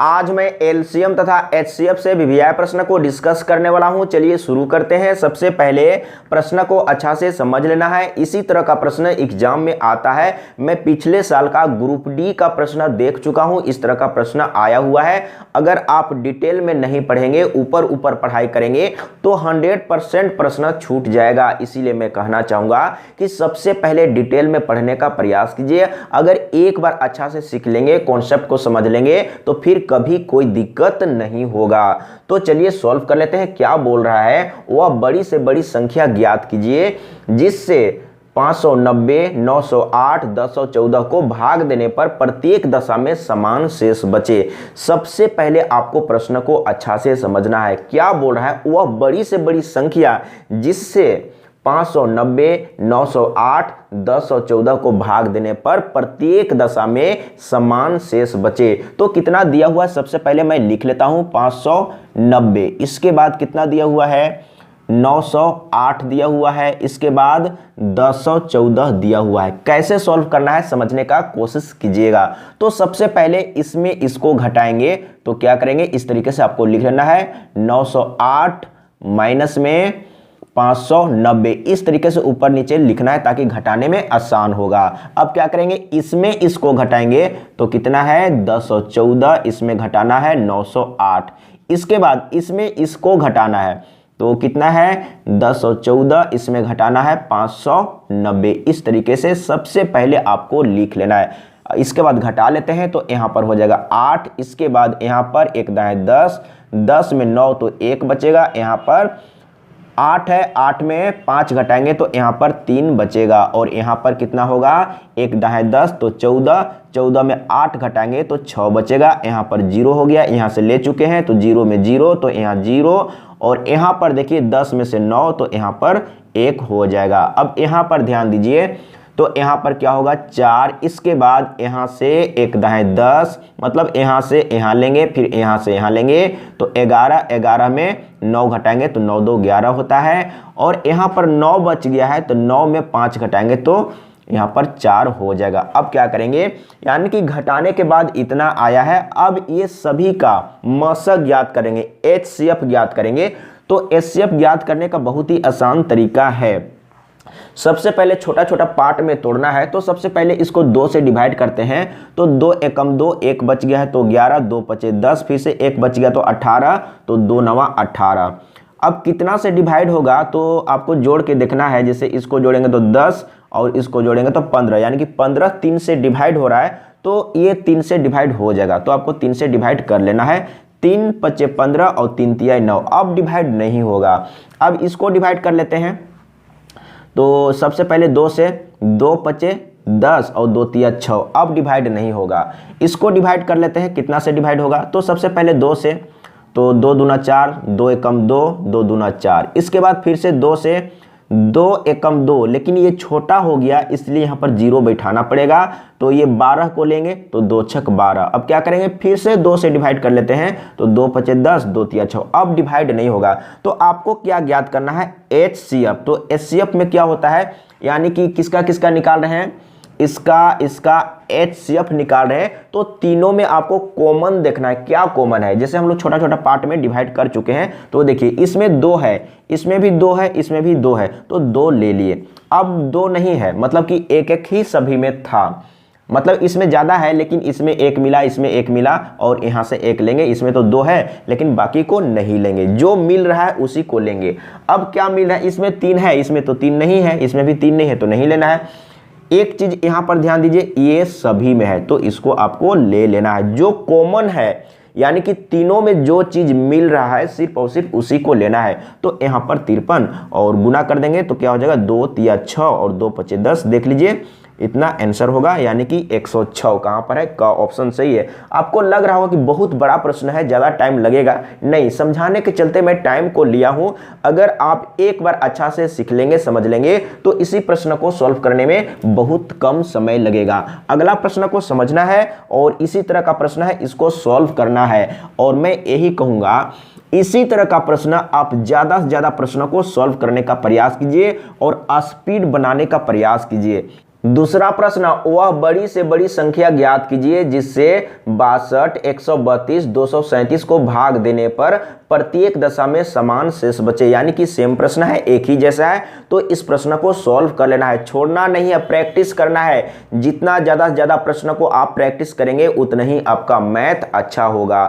आज मैं एलसीएम तथा एचसीएफ से वीवीआई प्रश्न को डिस्कस करने वाला हूं। चलिए शुरू करते हैं। सबसे पहले प्रश्न को अच्छा से समझ लेना है। इसी तरह का प्रश्न एग्जाम में आता है। मैं पिछले साल का ग्रुप डी का प्रश्न देख चुका हूं। इस तरह का प्रश्न आया हुआ है। अगर आप डिटेल में नहीं पढ़ेंगे, ऊपर ऊपर पढ़ाई करेंगे तो 100% प्रश्न छूट जाएगा। इसीलिए मैं कहना चाहूंगा कि सबसे पहले डिटेल में पढ़ने का प्रयास कीजिए। अगर एक बार अच्छा से सीख लेंगे, कॉन्सेप्ट को समझ लेंगे, तो फिर कभी कोई दिक्कत नहीं होगा। तो चलिए सॉल्व कर लेते हैं। क्या बोल रहा है, वह बड़ी से बड़ी संख्या ज्ञात कीजिए जिससे 590, 908, 1014 को भाग देने पर प्रत्येक दशा में समान शेष बचे। सबसे पहले आपको प्रश्न को अच्छा से समझना है। क्या बोल रहा है, वह बड़ी से बड़ी संख्या जिससे 590, 908, 1014 को भाग देने पर प्रत्येक दशा में समान शेष बचे। तो कितना दिया हुआ है, सबसे पहले मैं लिख लेता हूं 590। इसके बाद कितना दिया हुआ है, 908 दिया हुआ है। इसके बाद 1014 दिया हुआ है। कैसे सॉल्व करना है समझने का कोशिश कीजिएगा। तो सबसे पहले इसमें इसको घटाएंगे तो क्या करेंगे, इस तरीके से आपको लिख लेना है 908 माइनस में 590। इस तरीके से ऊपर नीचे लिखना है ताकि घटाने में आसान होगा। अब क्या करेंगे, इसमें इसको घटाएंगे तो कितना है 1014, इसमें घटाना है 908। इसके बाद इसमें इसको घटाना है तो कितना है 1014, इसमें घटाना है 590। इस तरीके से सबसे पहले आपको लिख लेना है। इसके बाद घटा लेते हैं तो यहाँ पर हो जाएगा 8। इसके बाद यहाँ पर एक दाएं 10, 10 में 9 तो 1 बचेगा। यहाँ पर 8 है, 8 में 5 घटाएंगे तो यहाँ पर 3 बचेगा। और यहाँ पर कितना होगा, एक दाएं 10 तो 14, 14 में 8 घटाएंगे तो 6 बचेगा। यहाँ पर 0 हो गया, यहाँ से ले चुके हैं तो 0 में 0 तो यहाँ 0। और यहाँ पर देखिए 10 में से 9 तो यहाँ पर 1 हो जाएगा। अब यहाँ पर ध्यान दीजिए तो यहाँ पर क्या होगा 4। इसके बाद यहाँ से एक दाएं 10, मतलब यहाँ से यहाँ लेंगे, फिर यहाँ से यहाँ लेंगे तो 11, 11 में 9 घटाएंगे तो 9 2 11 होता है। और यहाँ पर 9 बच गया है तो 9 में 5 घटाएंगे तो यहाँ पर 4 हो जाएगा। अब क्या करेंगे, यानी कि घटाने के बाद इतना आया है। अब ये सभी का मशक ज्ञात करेंगे, एचसीएफ ज्ञात करेंगे। तो एचसीएफ ज्ञात करने का बहुत ही आसान तरीका है। सबसे पहले छोटा छोटा पार्ट में तोड़ना है। तो सबसे पहले इसको 2 से डिवाइड करते हैं तो 2 एकम 2, 1 बच गया है तो 11, 2 बचे 10, फिर से 1 बच गया तो 18, तो 2 नवा 18। अब कितना से डिवाइड होगा तो आपको जोड़ के देखना है। जैसे इसको जोड़ेंगे तो 10 और इसको जोड़ेंगे तो 15, यानी कि 15 3 से डिवाइड हो रहा है तो ये 3 से डिवाइड हो जाएगा। तो आपको 3 से डिवाइड कर लेना है। 3 बचे 15 और 3 तिया 9। अब डिवाइड नहीं होगा। अब इसको डिवाइड कर लेते हैं। तो सबसे पहले 2 से 2 बचे 10 और 2 तिया 6। अब डिवाइड नहीं होगा। इसको डिवाइड कर लेते हैं। कितना से डिवाइड होगा, तो सबसे पहले 2 से, तो 2 दूना 4, 2 एकम 2, 2 दूना 4। इसके बाद फिर से 2 से, 2 एकम 2, लेकिन ये छोटा हो गया इसलिए यहाँ पर 0 बैठाना पड़ेगा। तो ये 12 को लेंगे तो 2 छक 12। अब क्या करेंगे, फिर से 2 से डिवाइड कर लेते हैं तो 2 पचे 10, 2 तिया 6। अब डिवाइड नहीं होगा। तो आपको क्या ज्ञात करना है, एचसीएफ। तो एचसीएफ में क्या होता है, यानी कि किसका किसका निकाल रहे हैं, इसका एचसीएफ निकाल रहे हैं। तो तीनों में आपको कॉमन देखना है। क्या कॉमन है, जैसे हम लोग छोटा छोटा पार्ट में डिवाइड कर चुके हैं। तो देखिए इसमें 2 है, इसमें भी 2 है, इसमें भी 2 है, तो 2 ले लिए। अब 2 नहीं है, मतलब कि एक एक ही सभी में था। मतलब इसमें ज़्यादा है लेकिन इसमें 1 मिला, इसमें 1 मिला और यहाँ से 1 लेंगे। इसमें तो 2 है लेकिन बाकी को नहीं लेंगे। जो मिल रहा है उसी को लेंगे। अब क्या मिल रहा है, इसमें 3 है, इसमें तो 3 नहीं है, इसमें भी 3 नहीं है तो नहीं लेना है। एक चीज यहाँ पर ध्यान दीजिए, ये सभी में है तो इसको आपको ले लेना है। जो कॉमन है, यानी कि तीनों में जो चीज मिल रहा है सिर्फ और सिर्फ उसी को लेना है। तो यहाँ पर 53 और गुना कर देंगे तो क्या हो जाएगा, 2 तिया 6 और 2 पचे 10। देख लीजिए इतना आंसर होगा, यानी कि 106 कहाँ पर है, का ऑप्शन सही है। आपको लग रहा होगा कि बहुत बड़ा प्रश्न है, ज़्यादा टाइम लगेगा। नहीं, समझाने के चलते मैं टाइम को लिया हूँ। अगर आप एक बार अच्छा से सीख लेंगे, समझ लेंगे तो इसी प्रश्न को सॉल्व करने में बहुत कम समय लगेगा। अगला प्रश्न को समझना है और इसी तरह का प्रश्न है, इसको सॉल्व करना है। और मैं यही कहूँगा, इसी तरह का प्रश्न आप ज़्यादा से ज़्यादा प्रश्नों को सॉल्व करने का प्रयास कीजिए और स्पीड बनाने का प्रयास कीजिए। दूसरा प्रश्न, वह बड़ी से बड़ी संख्या ज्ञात कीजिए जिससे 62, 132, 237 को भाग देने पर प्रत्येक दशा में समान शेष बचे। यानी कि सेम प्रश्न है, एक ही जैसा है, तो इस प्रश्न को सॉल्व कर लेना है, छोड़ना नहीं है, प्रैक्टिस करना है। जितना ज़्यादा से ज़्यादा प्रश्न को आप प्रैक्टिस करेंगे उतना ही आपका मैथ अच्छा होगा।